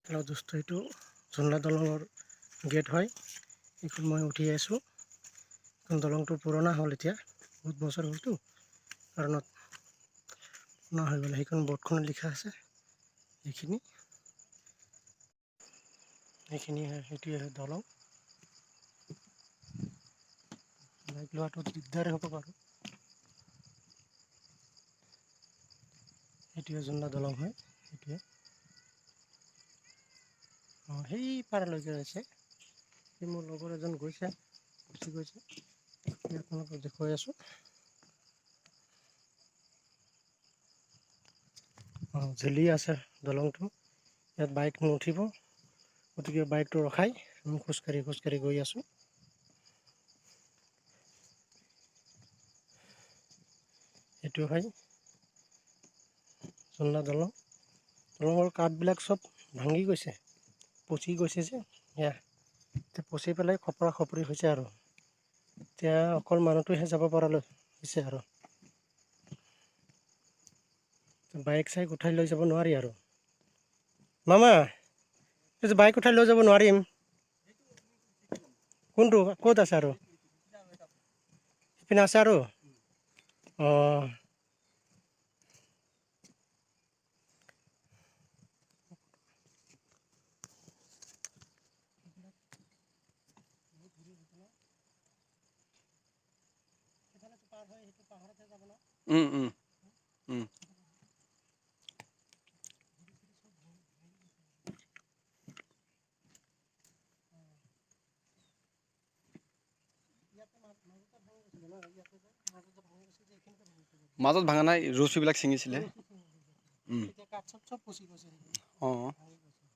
Hello' দোস্ত, এইটো ঝুলনা দলঙৰ গেট হয়। এইখন মই উঠি আছোঁ। এইখন দলংটো পুৰণা হ'ল, এতিয়া বহুত বছৰ হ'লতো কাৰণত পুৰণা হৈ গ'ল। সেইখন বৰ্ডখনত লিখা আছে এইখিনি সেইটোৱে দলং। বাইক লোৱাটো দিগদাৰ হ'ব বাৰু। এইটোৱে ঝুলনা দলং হয়। সেইটোৱে সেই পাৰলৈকে আছে। সেই মোৰ লগৰ এজন গুচি গৈছে। আপোনালোকক দেখুৱাই আছোঁ। ঝুলি আছে দলংটো। ইয়াত বাইক নুঠিব, গতিকে বাইকটো ৰখাই আমি খোজকাঢ়ি গৈ আছোঁ। এইটো হয় ঝুলনা দলং। দলঙৰ কাঠবিলাক চব ভাঙি গৈছে, পচি গৈছে যে এতিয়া পচি পেলাই খপৰা খপৰি হৈছে আৰু এতিয়া অকল মানুহটোহে যাব পৰালৈ হৈছে আৰু বাইক চাইক উঠাই লৈ যাব নোৱাৰি আৰু। মামা, এই বাইক উঠাই লৈ যাব নোৱাৰিম। কোনটো ক'ত আছে আৰু ইপিনে আছে আৰু অঁ মাজত ভাঙা নাই, ৰছীবিলাক ছিঙিছিলে। কাঠ চব পচি গৈছে। অঁ